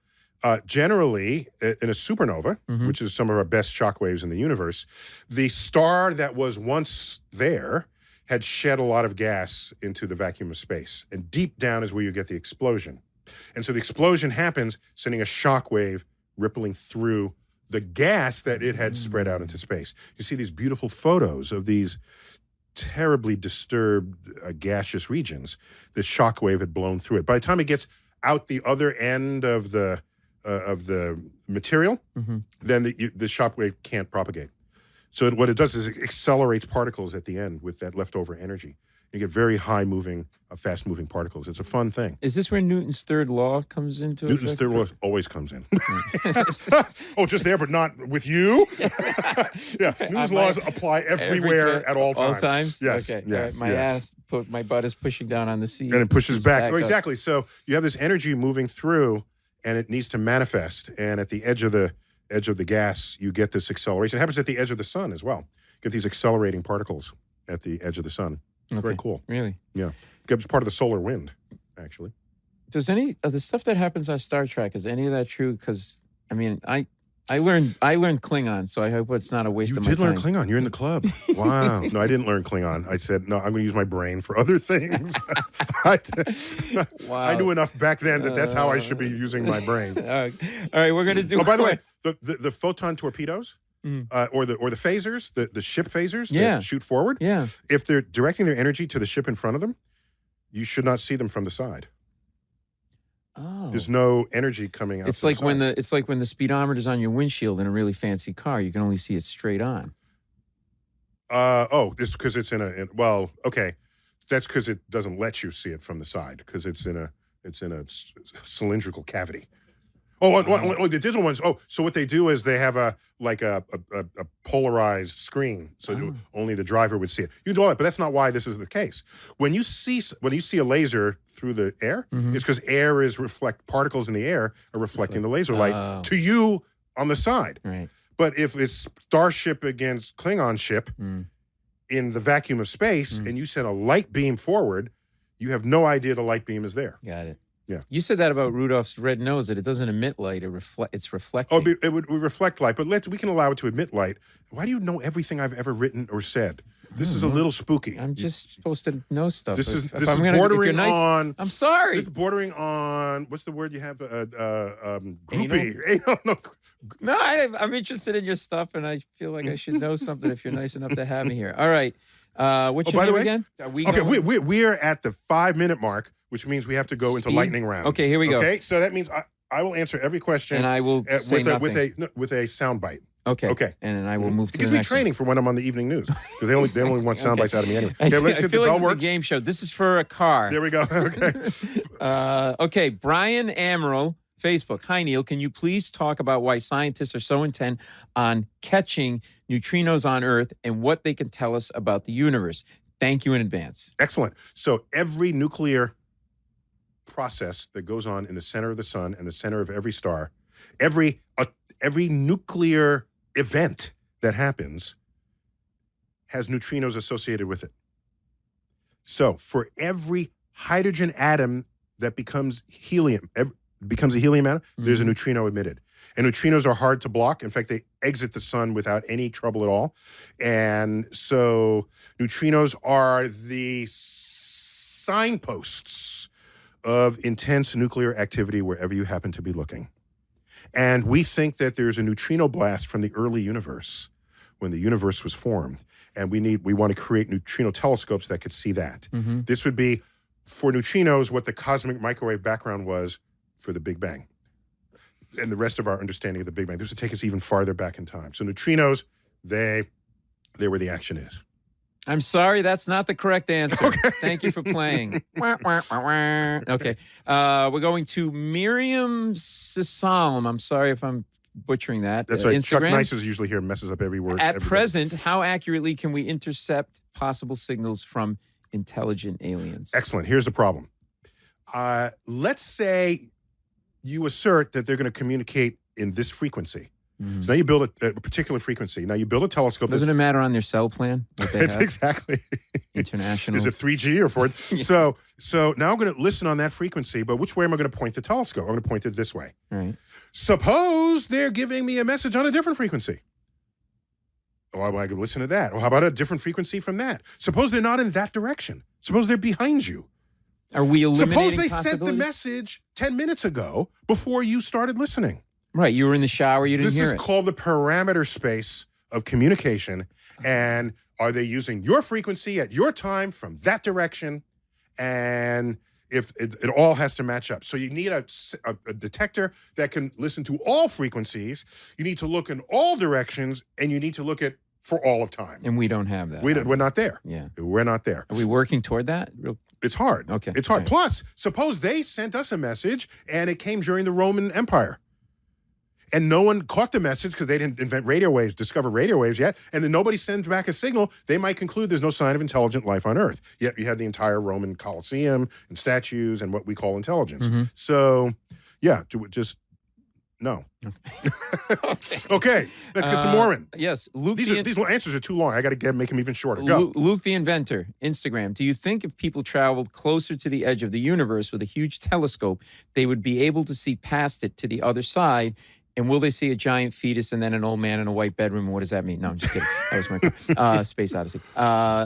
generally in a supernova, which is some of our best shock waves in the universe, the star that was once there had shed a lot of gas into the vacuum of space. And deep down is where you get the explosion. And so the explosion happens, sending a shock wave rippling through the gas that it had spread out into space. You see these beautiful photos of these terribly disturbed gaseous regions. The shock wave had blown through it. By the time it gets out the other end of the material, then the shock wave can't propagate. So what it does is it accelerates particles at the end with that leftover energy. You get very high-moving, fast-moving particles. It's a fun thing. Is this where Newton's third law comes into Newton's effect? third law always comes in. Oh, just there, but not with you? Yeah, Newton's laws apply everywhere at all times. All times? Yes, Okay. yes, My yes. my butt is pushing down on the seat. And it pushes back. Oh, up. exactly. So you have this energy moving through, and it needs to manifest. And at the edge of the gas, you get this acceleration. It happens at the edge of the sun as well. You get these accelerating particles at the edge of the sun. It's very cool. Really? Yeah. It's part of the solar wind, actually. Does any of the stuff that happens on Star Trek, is any of that true? Because, I mean, I learned Klingon, so I hope it's not a waste of my time. You did learn Klingon. You're in the club. Wow. No, I didn't learn Klingon. I said, no, I'm going to use my brain for other things. Wow. I knew enough back then that's how I should be using my brain. All right, we're going to do... Oh, by the way, the photon torpedoes, or the phasers, the ship phasers that shoot forward, if they're directing their energy to the ship in front of them, you should not see them from the side. Oh. There's no energy coming out. It's from like the side. when the speedometer's on your windshield in a really fancy car, you can only see it straight on. This because it's well, okay, that's because it doesn't let you see it from the side because it's in a cylindrical cavity. Oh, the digital ones. Oh, so what they do is they have a polarized screen, so only the driver would see it. You can do all that, but that's not why this is the case. When you see a laser through the air, it's because particles in the air are reflecting the laser light to you on the side. Right. But if it's Starship against Klingon ship in the vacuum of space, and you send a light beam forward, you have no idea the light beam is there. Got it. Yeah. You said that about Rudolph's red nose, that it doesn't emit light, it's reflecting. Oh, it would reflect light, but we can allow it to emit light. Why do you know everything I've ever written or said? This is a little spooky. I'm just supposed to know stuff. This is If I'm gonna- if you're bordering nice- on. I'm sorry. This is bordering on. What's the word you have? Groupie. Anal? No. No, I'm interested in your stuff, and I feel like I should know something if you're nice enough to have me here. All right. What's your by the name way- again? Are we Okay, going? we're at the 5-minute mark, which means we have to go into Speed? lightning round. Okay, here we go. Okay, so that means I will answer every question And I will say nothing. with a sound bite. Okay. Okay. And then I will move to It gives the me next training for when I'm on the evening news because they only want sound Okay. bites out of me anyway. One. Okay, let's I hit feel the like bell it's a works. game show. This is for a car. There we go. Okay. Okay, Brian Amaral, Facebook. Hi, Neil. Can you please talk about why scientists are so intent on catching neutrinos on Earth and what they can tell us about the universe? Thank you in advance. Excellent. So every nuclear process that goes on in the center of the sun and the center of every star, every nuclear event that happens has neutrinos associated with it. So for every hydrogen atom that becomes helium, becomes a helium atom, there's a neutrino emitted. And neutrinos are hard to block. In fact, they exit the sun without any trouble at all. And so neutrinos are the signposts of intense nuclear activity wherever you happen to be looking. And we think that there's a neutrino blast from the early universe when the universe was formed. And we want to create neutrino telescopes that could see that. This would be, for neutrinos, what the cosmic microwave background was for the Big Bang. And the rest of our understanding of the Big Bang. This would take us even farther back in time. So neutrinos, they're where the action is. I'm sorry, that's not the correct answer. Okay. Thank you for playing. Okay. We're going to Miriam Sisalm. I'm sorry if I'm butchering that. That's right. Chuck Instagram. Nice is usually here and messes up every word. At every present, how accurately can we intercept possible signals from intelligent aliens? Excellent. Here's the problem. Let's say you assert that they're going to communicate in this frequency. So now you build a particular frequency. Now you build a telescope. Doesn't it matter on their cell plan? What they It's have? exactly. International. Is it 3G or 4G? So now I'm going to listen on that frequency, but which way am I going to point the telescope? I'm going to point it this way. Right. Suppose they're giving me a message on a different frequency. Well, I could listen to that. Well, how about a different frequency from that? Suppose they're not in that direction. Suppose they're behind you. Are we eliminating Suppose they sent the possibilities? message 10 minutes ago before you started listening. Right. You were in the shower. You didn't This hear is it. called the parameter space of communication. And are they using your frequency at your time from that direction? And if it all has to match up. So you need a detector that can listen to all frequencies. You need to look in all directions, and you need to look at for all of time. And we don't have that. We're not there. Yeah. We're not there. Are we working toward that? It's hard. Okay. It's hard. Okay. Plus, suppose they sent us a message and it came during the Roman Empire. And no one caught the message because they didn't discover radio waves yet. And then nobody sends back a signal. They might conclude there's no sign of intelligent life on Earth. Yet you had the entire Roman Colosseum and statues and what we call intelligence. So, yeah, just no. Okay, let's get some more in. Yes. Luke These answers are too long. I got to make them even shorter. Go. Luke the Inventor, Instagram. Do you think if people traveled closer to the edge of the universe with a huge telescope, they would be able to see past it to the other side? And will they see a giant fetus and then an old man in a white bedroom? And what does that mean? No, I'm just kidding. That was my Space Odyssey.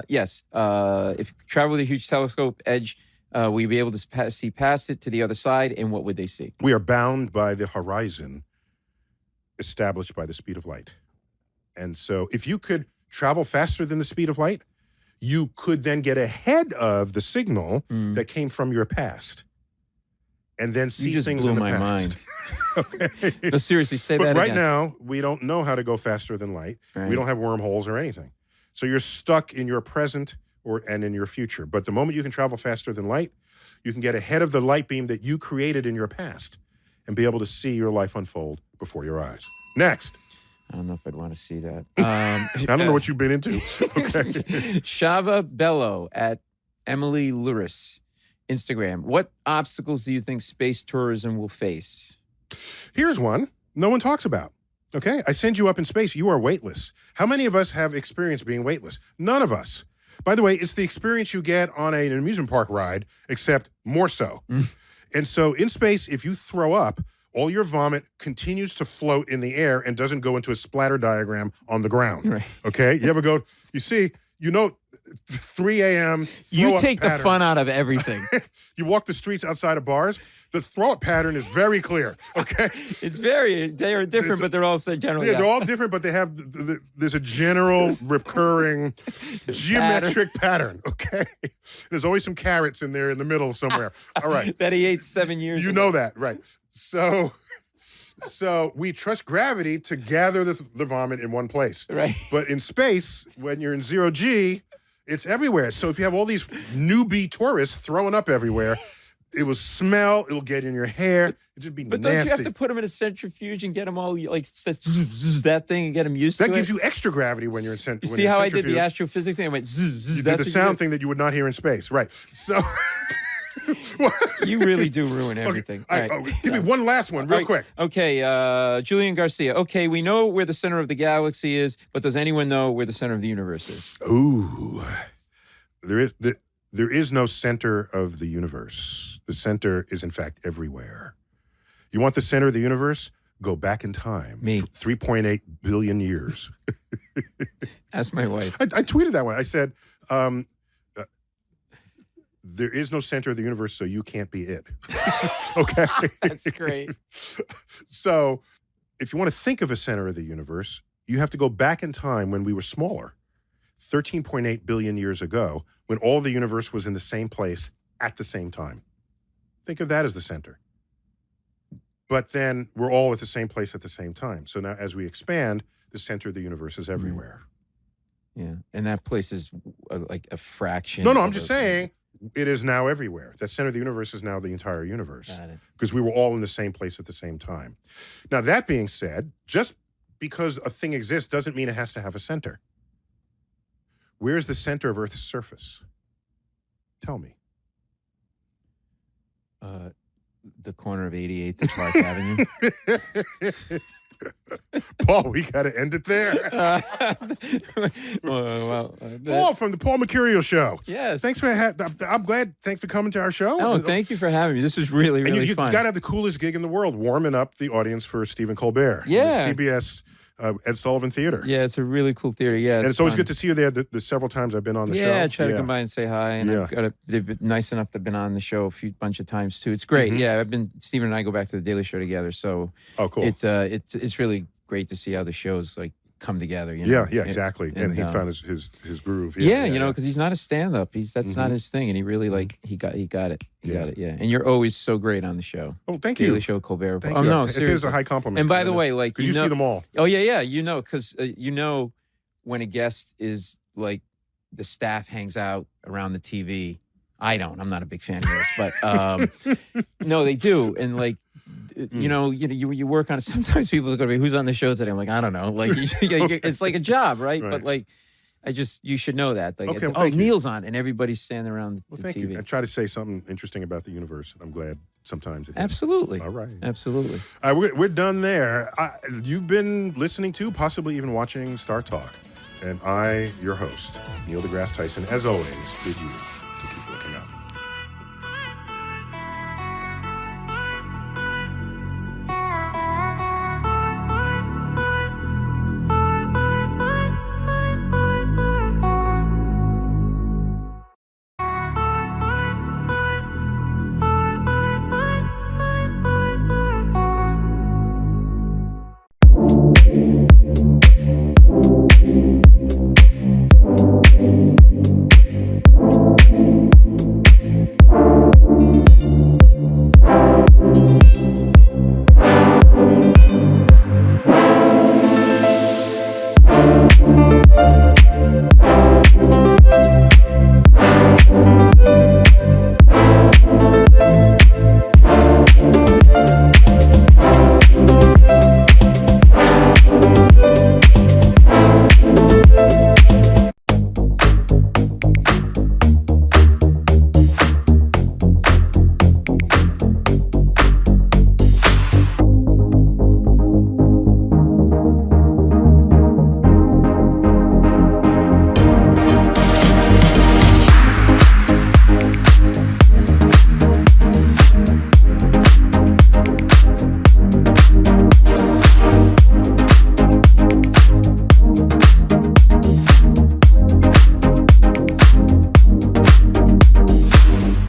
Yes. If you travel with a huge telescope edge, will you be able to see past it to the other side? And what would they see? We are bound by the horizon established by the speed of light. And so if you could travel faster than the speed of light, you could then get ahead of the signal that came from your past. And then see You just things blew in the my past. mind. Okay. No, seriously, say But that right again. now, we don't know how to go faster than light. Right. We don't have wormholes or anything. So you're stuck in your present and in your future. But the moment you can travel faster than light, you can get ahead of the light beam that you created in your past and be able to see your life unfold before your eyes. Next. I don't know if I'd want to see that. I don't know what you've been into. Okay. Shava Bello at Emily Luris, Instagram. What obstacles do you think space tourism will face? Here's one no one talks about. Okay. I send you up in space. You are weightless. How many of us have experience being weightless? None of us. By the way, it's the experience you get on an amusement park ride, except more so. And so in space, if you throw up, all your vomit continues to float in the air and doesn't go into a splatter diagram on the ground. Right. Okay? You ever go, you see You know, 3 a.m. You take pattern. the fun out of everything. You walk the streets outside of bars. The throw-up pattern is very clear. Okay, They are different, but they're also generally. they're all different, but they have there's a general recurring geometric pattern. Okay, there's always some carrots in there in the middle somewhere. All right, that he ate 7 years. you ago. know that, right? So we trust gravity to gather the vomit in one place. Right. But in space, when you're in 0G, it's everywhere. So if you have all these newbie tourists throwing up everywhere, it will smell, it'll get in your hair, it'll just be But nasty. don't you have to put them in a centrifuge and get them all like that thing and get them used to it? That gives you extra gravity when you're in You see how I did the astrophysics thing? I went You did the sound thing that you would not hear in space. Right. So You really do ruin everything. Okay. All right. Give me one last one real quick. Okay, Julian Garcia. Okay, we know where the center of the galaxy is, but does anyone know where the center of the universe is? Ooh. There is no center of the universe. The center is, in fact, everywhere. You want the center of the universe? Go back in time. Me. 3.8 billion years. Ask my wife. I tweeted that one. I said, there is no center of the universe, so you can't be it. Okay? That's great. So if you want to think of a center of the universe, you have to go back in time when we were smaller, 13.8 billion years ago, when all the universe was in the same place at the same time. Think of that as the center. But then we're all at the same place at the same time. So now as we expand, the center of the universe is everywhere. Yeah, and that place is like a fraction. No, of I'm just saying it is now everywhere. That center of the universe is now the entire universe. Got it. Because we were all in the same place at the same time. Now, that being said, just because a thing exists doesn't mean it has to have a center. Where's the center of Earth's surface? Tell me. The corner of 88th and Park Avenue. Paul, we got to end it there. Paul from the Paul Mecurio Show. Yes. Thanks for I'm glad. Thanks for coming to our show. Oh, thank you for having me. This was really, really and you fun. You got to have the coolest gig in the world, warming up the audience for Stephen Colbert. Yeah. The CBS Ed Sullivan Theater. Yeah, it's a really cool theater. Yeah, and it's always fun. good to see you there the several times I've been on the show. Yeah, I try to come by and say hi. And they've been nice enough to have been on the show a bunch of times too. It's great. Yeah, Stephen and I go back to the Daily Show together. So cool. It's really great to see how the shows like come together. You know? Yeah, exactly. And he found his groove. Yeah, because he's not a stand-up. That's not his thing, and he really he got it. Got it. Yeah, and you're always so great on the show. Oh, thank you. Daily Show, Colbert. Thank you. No, it is a high compliment. And by the way, you see them all. Oh yeah, because when a guest is like the staff hangs out around the TV. I don't. I'm not a big fan of yours, but no, they do, and like. You work on it. Sometimes people look at me, who's on the show today? I'm like, I don't know. Like, it's like a job, right? But like, you should know that. Like, okay, Neil's on, and everybody's standing around the thank TV. You. I try to say something interesting about the universe. I'm glad sometimes it is. Absolutely. All right. Absolutely. We're done there. You've been listening to, possibly even watching Star Talk. And I, your host, Neil deGrasse Tyson, as always, bid you